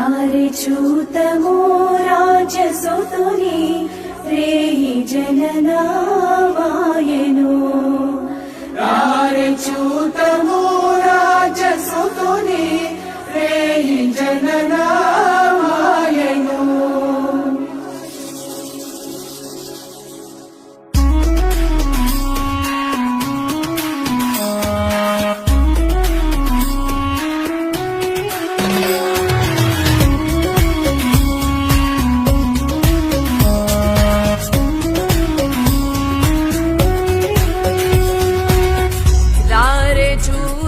रारे चूतमो राजसुतुनि रेहि जननामायनो रारे चूतमो राजसुतुनि रेहि जननामायनो రారే చూ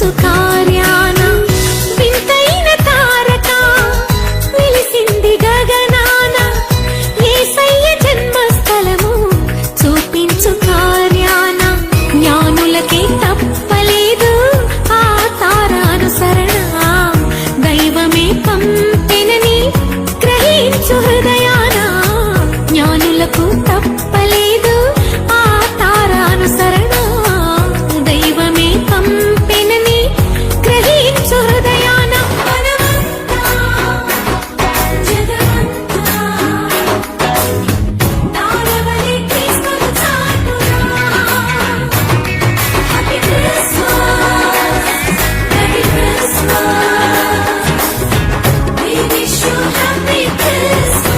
చూపించు కార్యాన వింతైన తారక వెలిసింది గగనాన యేసయ్య జన్మస్థలము చూపించు కార్యాన జ్ఞానులకే తప్పలేదు ఆ తారానుసరణ దైవమే పంపెనని గ్రహించు హృదయాన జ్ఞానులకు తప్పలేదు ఆ తారానుసరణ దైవమే పంపెనని గ్రహించు హృదయాన మనమంతా జగమంతా తారవలె క్రీస్తును చాటురా happy Christmas merry Christmas we wish you happy Christmas.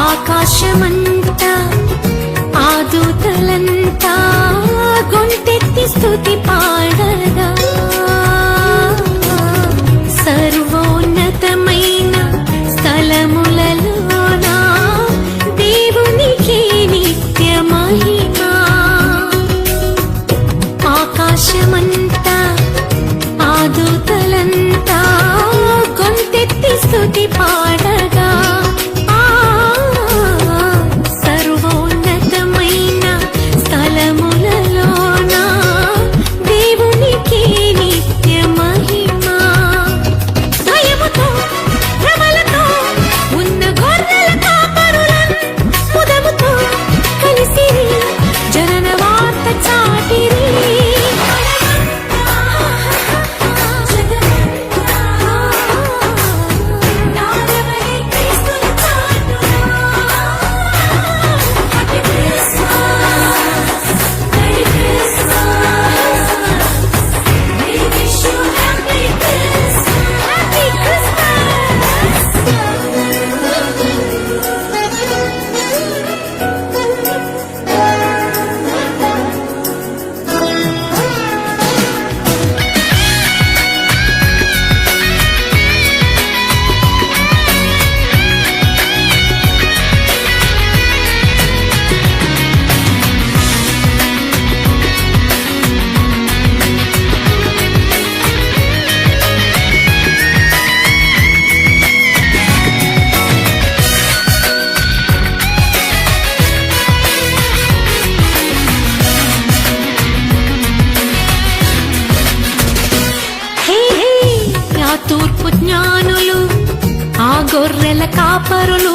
ఆకాశమంతా ఆ దూతలంతా గొంతెత్తి స్తుతి పాడగా సర్వోన్నతమైన స్థలములలోన దేవునికి నిత్య మహిమా. ఆకాశమంతా ఆ దూతలంతా గొంతెత్తి స్తుతి పాడగా సర్వోన్నతమైన స్థలములలోన దేవునికి నిత్య మహిమా. భయముతో భ్రమలతో ఉన్న గొర్రెల కాపరులను ముదముతో కలిసిరి జనన వార్త చాటిరి. తూర్పు జ్ఞానులు ఆ గొర్రెల కాపరులు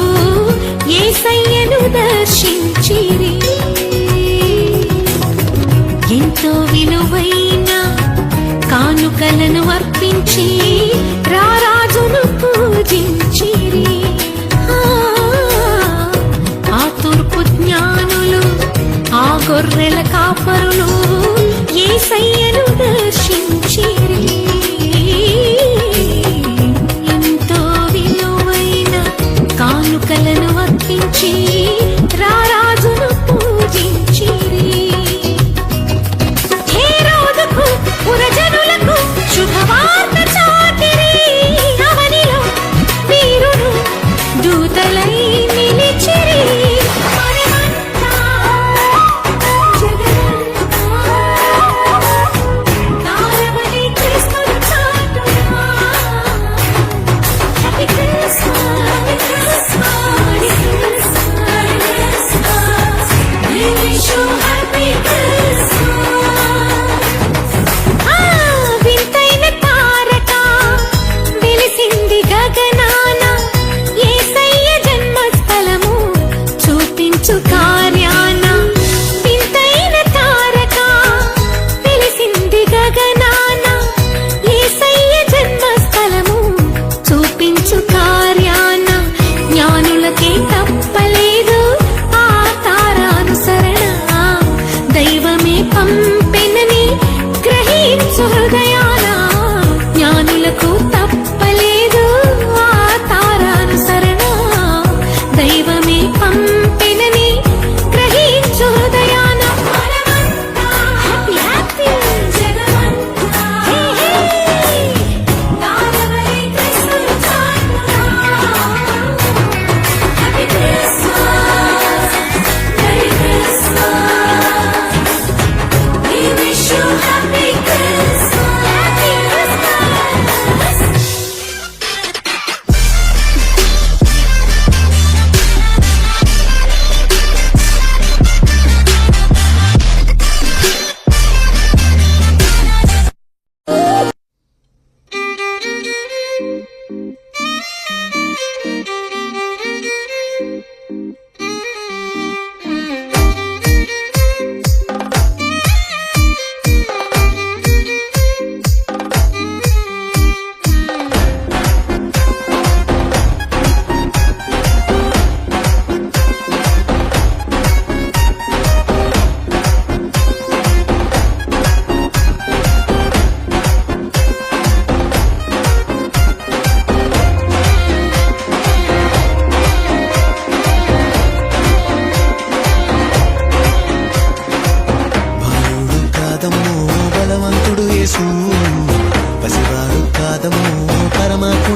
యేసయ్యను దర్శించిరి. ఎంతో విలువైన కానుకలను అర్పించి రారాజును పూజించిరి. ఆ తూర్పు జ్ఞానులు ఆ గొర్రెల కాపరులు యేసయ్యను దర్శించిరి. కానుకలను అర్పించి రారాజును పూజించిరి. హేరోదుకు పురజనులకు శుభవార్త చాటి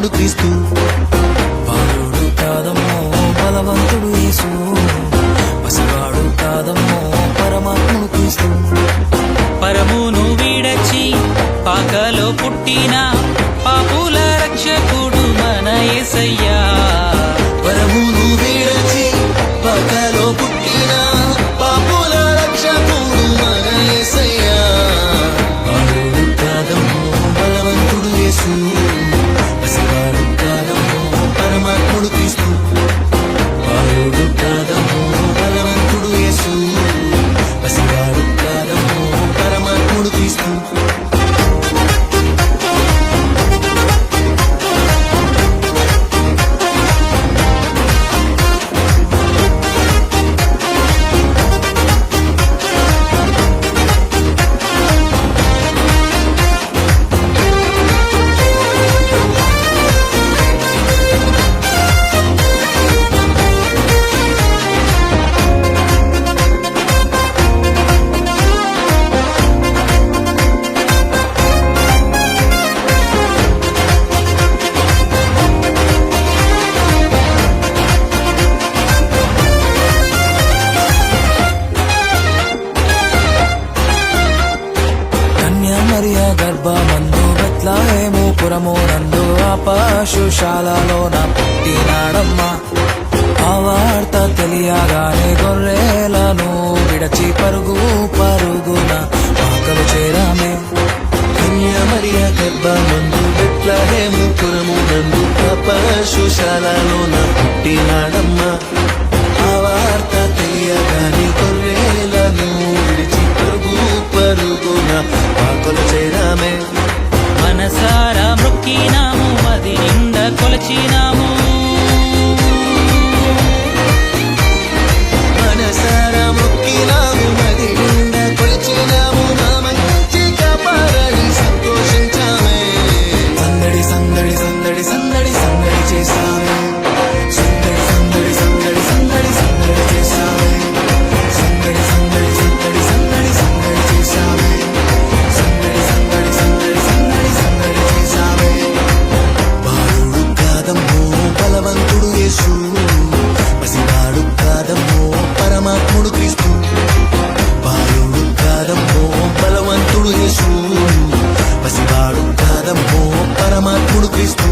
పరమాత్ముడు క్రీస్తు. బాలుడు కాదమ్మో బలవంతుడు యేసు, పసివాడు కాదమ్మో పరమాత్ముడు క్రీస్తు. పరమును వీడచి పాకలో పుట్టిన పాపుల రక్షకుడు మన యేసయ్యా. పరమును వీడచి పాకలో పుట్టిన పాపుల రక్షకుడు మన యేసయ్యా. బాలుడు కాదమ్మో బలవంతుడు యేసు, పసివాడు కాదమ్మో పరమాత్ముడు క్రీస్తు. బాలుడు కాదమ్మో బలవంతుడు యేసు, పసివాడు కాదమ్మో పరమాత్ముడు క్రీస్తు. మరియ గర్భమందు బెత్లెహేము పురము నందు ఆ పశుశాలలోన పుట్టినాడమ్మా. ఆ వార్త తెలియగానే గొర్రెలను విడచి పరుగు పరుగున పాకలు చేరామే. కన్య మరియ గర్భమందు బెత్లెహేము పురము నందు ఆ పశుశాలలోన పుట్టినాడమ్మా. ఆ వార్త తెలియగానే గొర్రెలను విడిచి పరుగు పరుగున పాకలు చేరామే. మనసారా మొక్కినాము, మది నిండా కొలచినాము. మనసారా మొక్కినాము, మది నిండా కొలిచినాము. నా మంచి కాపాడని సంతోషించామే. సందడి సందడి సందడి సందడి సందడి చేసామే. సందడి సందడి సందడి సందడి సందడి చేసామే. సందడి సందడి సందడి సందడి సందడి చేసామే. సందడి సందడి సందడి సందడి సందడి చేసామే. బాలుడు కాదమ్మో బలవంతుడు యేసు, పసివాడు కాదమ్మో పరమాత్ముడు క్రీస్తు. బాలుడు కాదమ్మో బలవంతుడు యేసు, పసివాడు కాదమ్మో పరమాత్ముడు క్రీస్తు.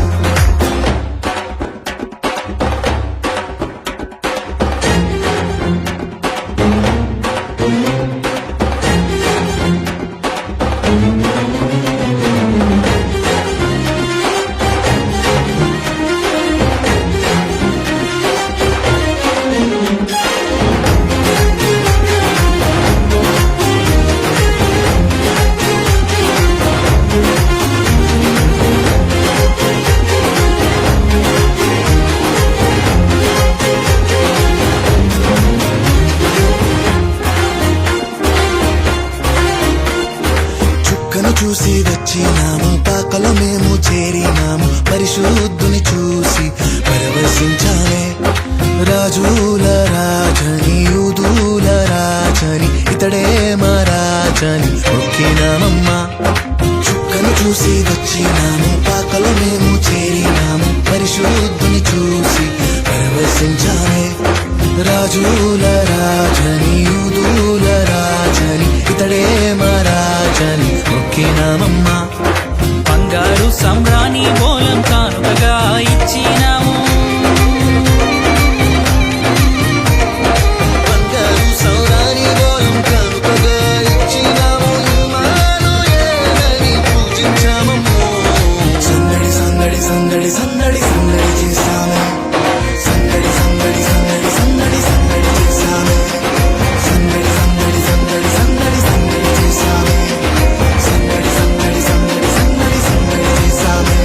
చుక్కను చూసి వచ్చినాము, పాకలో మేము చేరినాము. పరిశుద్ధుని చూసి పరవశించామే. రాజుల రాజని యూదుల రాజని ఇతడే మా రాజని మొక్కినామమ్మా. చుక్కను చూసి వచ్చినాము, పాకలో మేము చేరినాము. పరిశుద్ధుని చూసి పరవశించామే. రాజుల రాజని యూదుల రాజని ఇతడే మా రాజని మొక్కినామమ్మా. బంగారు సంబ్రాణి బోలం కానుకగా ఇచ్చినాము. బంగారు సౌరాని బోలం కానుకగా ఇచ్చినాము. ఇమ్మానుయేలని పూజించామమ్మో. సందడి సందడి సందడి సందడి సందడి చేసామే. సందడి సందడి సందడి సందడి సందడి చేసామే. సందడి సందడి సందడి సందడి సందడి చేసామే. సందడి సందడి సందడి సందడి సందడి చేసామే.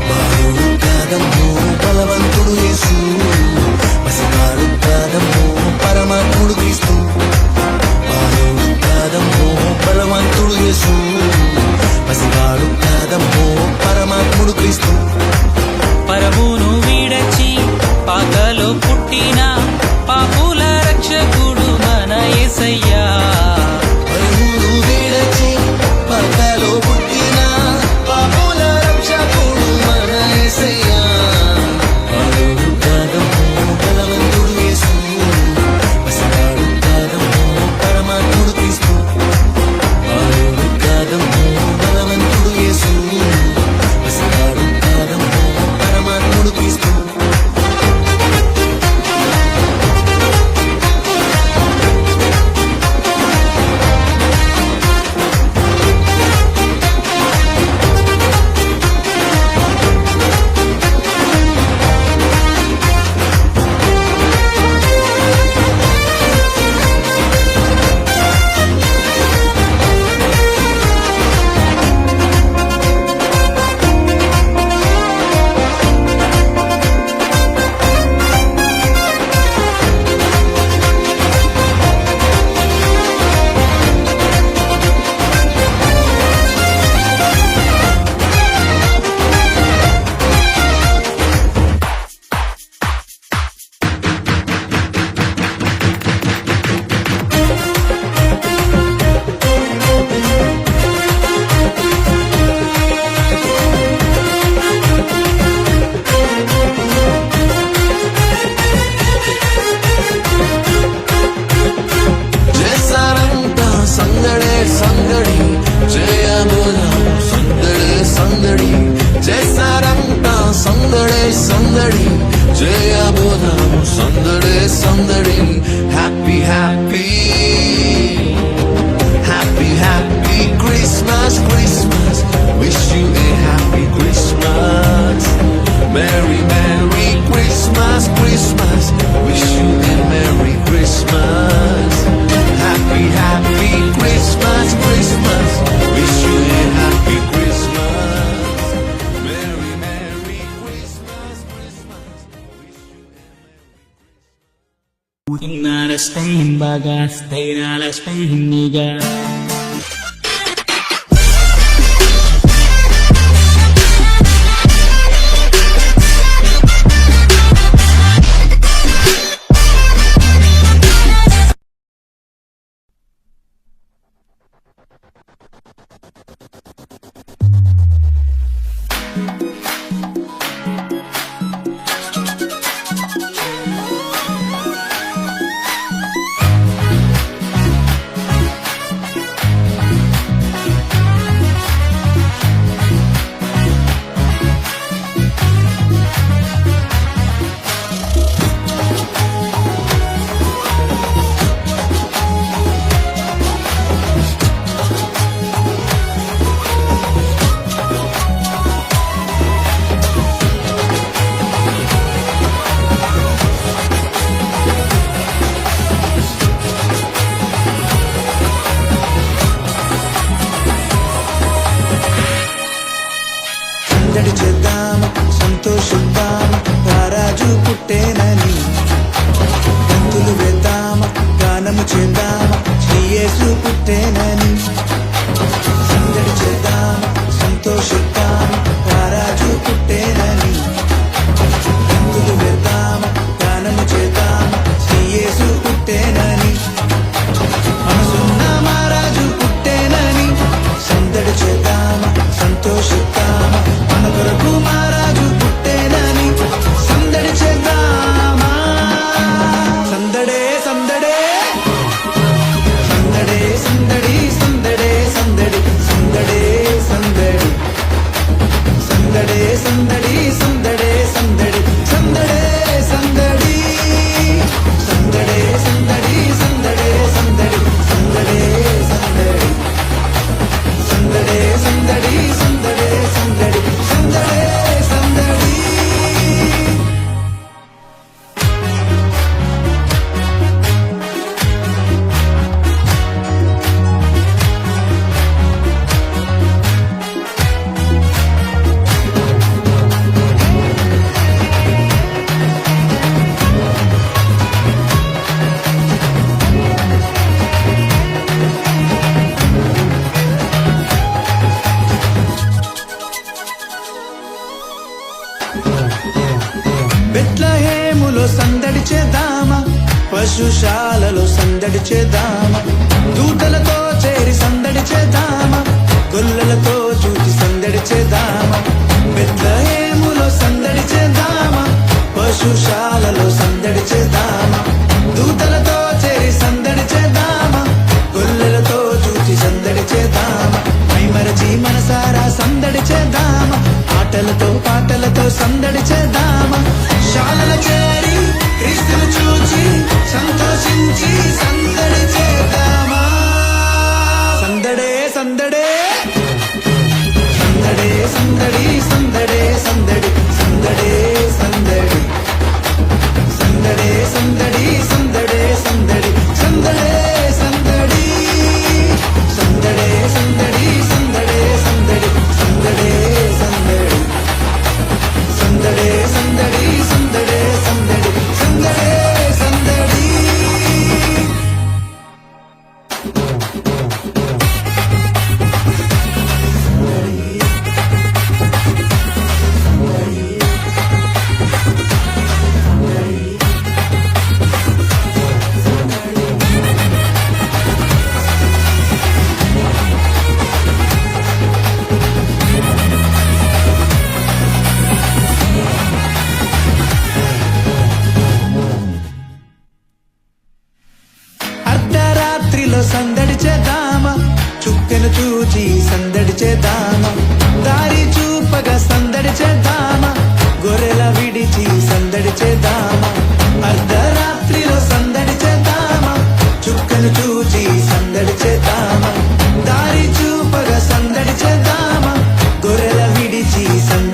బాలుడు కాదమ్మో బలవంతుడు యేసు, పసివాడు కాదమ్మో పరమాత్ముడు క్రీస్తు. బాలుడు కాదమ్మో బలవంతుడు యేసు, పసివాడు కాదమ్మో పరమాత్ముడు క్రీస్తు. పరమును వీడచి పాకలో పుట్టిన పాపుల రక్షకుడు మన యేసయ్యా. పరమును వీడచి పాకలో పుట్టిన పాపుల రక్షకుడు మన చేస్తారంట సందడే సందడి చేయబోదాము సందడే సందడి happy happy happy happy Christmas Christmas wish you a happy Christmas merry merry Christmas Christmas wish you a merry Christmas happy happy Christmas Christmas wish you a happy Christmas merry merry Christmas Christmas Inna staying baga, stay na staying niga. సందడి చేద్దాము సంతోషిద్దాము రారాజు పుట్టేనని గంతులు వేద్దాము గానము చేద్దాము శ్రీయేసు పుట్టేనని సందడి చేద్దాము సంతోషిద్దాము రారాజు పుట్టేనని గంతులు వేద్దాము గానము చేద్దాము శ్రీయేసు పుట్టేనని మనసున్న మహారాజు పుట్టేనని సందడి చేద్దాము సంతోషిద్దాము మన కొరకు మహారాజు పుట్టేనని సందడి చేద్దామా సందడే సందడే సందడే సందడి సందడే సందడి సందడే సందడి సందడే సందడి సందడే సందడి సందడే సందడి సందడే సందడి సందడే సందడి సందడే సందడి సందడే సందడి సందడే సందడి సందడే సందడి బెత్లహేములో సందడి చేద్దామా పశుశాలలో సందడి చేద్దామా దూతలతో చేరి సందడి చేద్దామా గొల్లలతో చూసి సందడి చేద్దామా బెత్లహేములో సందడి చేద్దామా పశుశాలలో సందడి చేద్దామా దూతలతో చేరి సందడి చేద్దామా గొల్లలతో చూసి సందడి చేద్దామా మైమరచి మనసారా సందడి చేద్దామా ఆటలతో పాటలతో సందడి చేద్దామా శాలల చేరి క్రీస్తును చూచి సంతోషించి సందడి చేద్దామా సందడే సందడే సందడే సందడి సందడే సందడి సందడే సందడి సందడే సందడి సందడే సందడి సందడే సందడి సందడే సందడి సందడే సందడి సందడే సందడి సందడే సందడి సందడే సందడి సందడే సందడి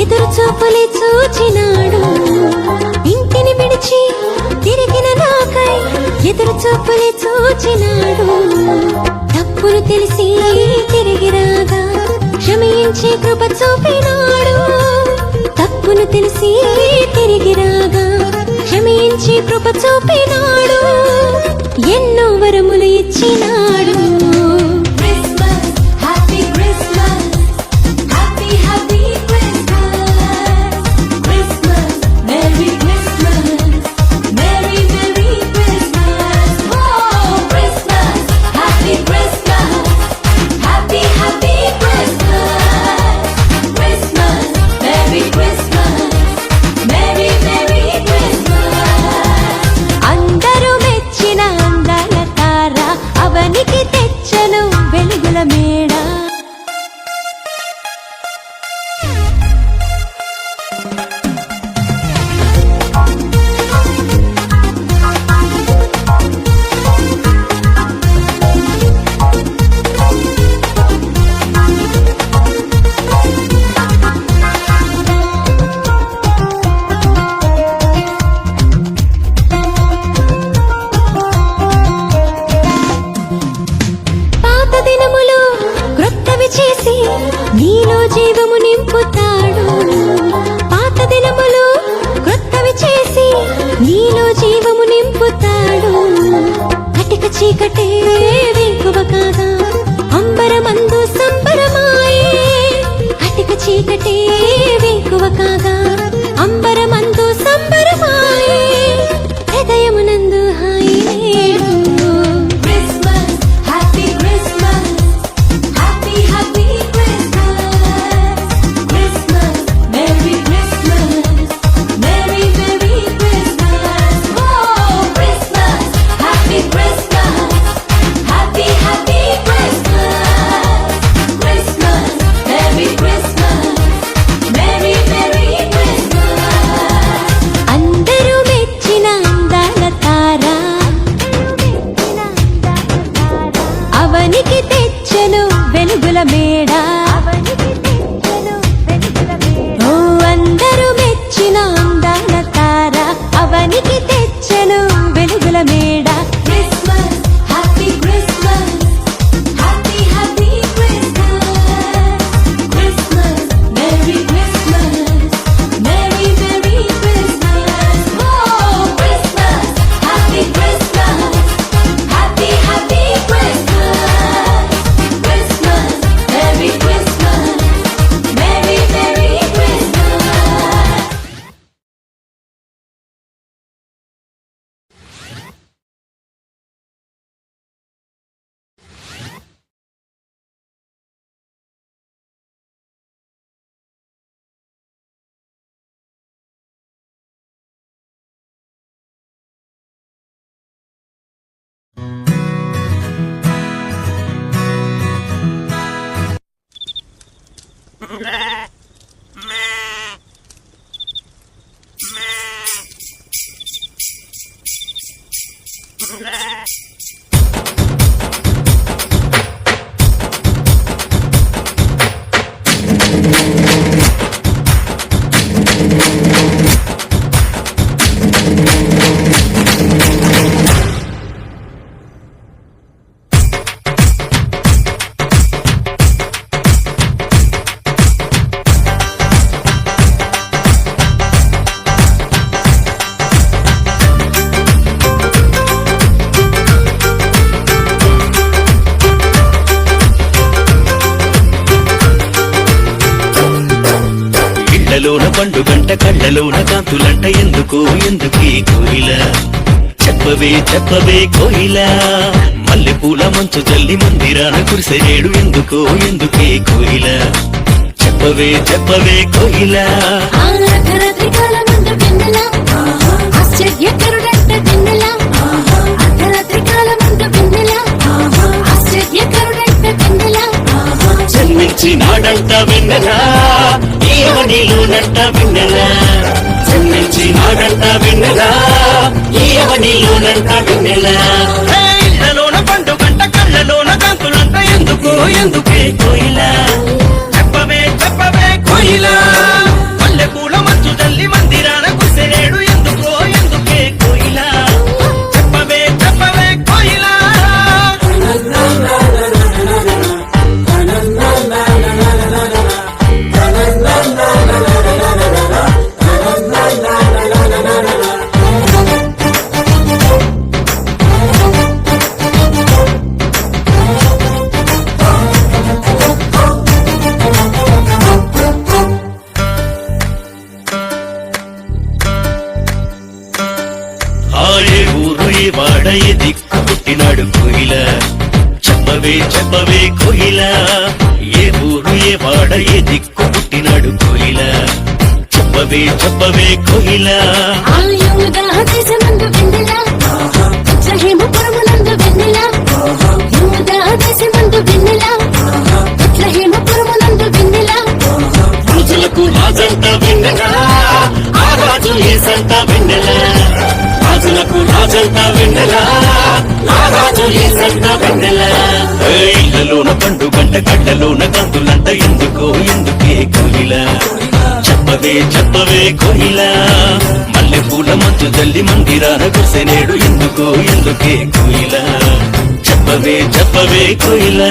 ఎదురు చూపులే చూచినాడు ఇంటిని విడిచి తిరిగిన నాకై ఎదురు చూపులే చూచినాడు తప్పును తెలిసి తిరిగి రాగా క్షమించే కృప చూపినాడు తప్పును తెలిసి తిరిగి రాగా క్షమించే కృప చూపినాడు ఎన్నో వరములు ఇచ్చినాడు అందరూ మెచ్చిన అందాల తార అవనికి తెచ్చను వెలుగుల మేడ పాత దినములు క్రొత్తవి చేసి నీలో జీవము నింపుతాడు పాత దినములు క్రొత్తవి చేసి నీలో జీవము నింపుతాడు కటిక చీకటే వెంకువ కాగా అంబరమందు సంబరమాయే కటిక చీకటే వెంకువ కాగా అంబరమందు సంబరమాయే హృదయమునందు హాయి నేడు అందరూ మెచ్చిన అందాల తార అవనికి తెచ్చను వెలుగుల మేడ ఓ అందరూ మెచ్చిన అందాల తార అవనికి తెచ్చను వెలుగుల మేడ కళ్ళలోన పండు గంట కళ్ళలోన కాంతులంట ఎందుకు ఎందుకీ కోయిల చెప్పవే చెప్పవే కోయిల మల్లె పూల మంచు జల్లి మందిరాన కురిసేడు ఎందుకో ఎందుకే కోయిల చెప్పవే చెప్పవే కోయిల జన్మించినాడంట వెన్నెలా ఈయవనిలోనంట వెన్నెలా జన్మించినాడంట వెన్నెలా ఈయవనిలోనంట వెన్నెలా ఇళ్ళలోన పండు గంట కళ్ళలోన కాంతులంట ఎందుకు ఎందుకే కోయిల చెప్పవే చెప్పవే కోయిల కోయిల చెప్పవే చెప్పవే కోయిల ఏ ఊరు ఏ వాడ ఏ దిక్కు పుట్టినాడు కోయిల చెప్పవే చెప్పవే కోయిల ఆయుగా దేశమందు వెన్నెల హేమపురమునందు వెన్నెల యుగా దేశమందు వెన్నెల హేమపురమునందు వెన్నెల రాజులకు రాజంత వెన్నెల ఆ రాజు ఏసంత వెన్నెల రాజులకు రాజంత వెన్నెల ఆ రాజు ఏసంత వెన్నెల ఇళ్లలోన పండు గంట గడ్డలోన కందులంట ఎందుకో ఎందుకే కోయిల చెప్పవే చెప్పవే కోయిల మల్లె పూల మంచు తల్లి మందిరాన కుసెనేడు ఎందుకో ఎందుకే కోయిల చెప్పవే చెప్పవే కోయిల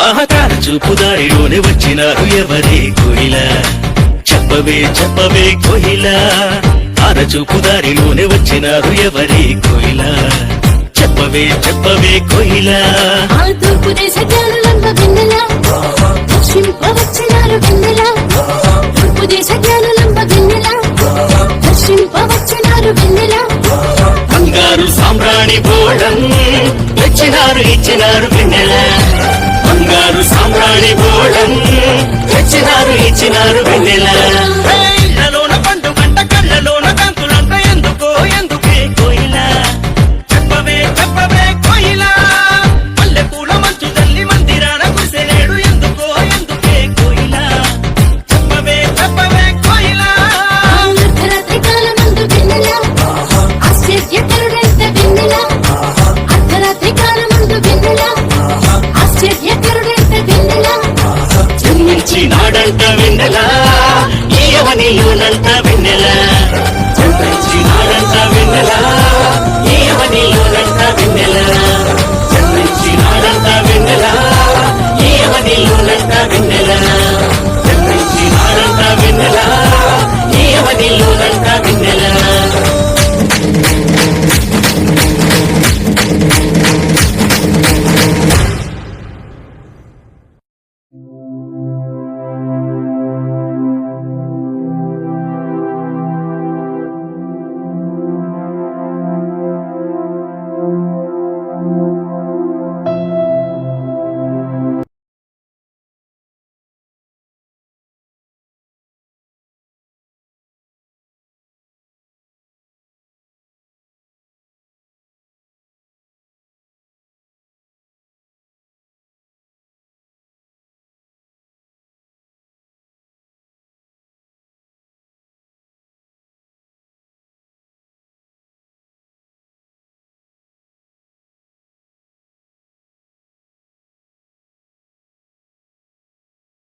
ఆహకార చూపు దారిలోనే వచ్చినారు ఎవరే కోయిల చెప్పవే చెప్పవే కోయిల ఆర చూపు దారిలోనే వచ్చినారు ఎవరే కోయిల చెప్పవే చెప్పవే కోయిల ఆ తూర్పు దేశ జ్ఞానులంబ వెన్నెల దర్శింప వచ్చినారు వెన్నెల తూర్పు దేశ జ్ఞానులంబ వెన్నెల దర్శింప వచ్చినారు వెన్నెల బంగారు సామ్రాణి బోళం తెచ్చినారు ఇచ్చినారు వెన్నెల బంగారు సామ్రాణి బోళం తెచ్చినారు ఇచ్చినారు వెన్నెల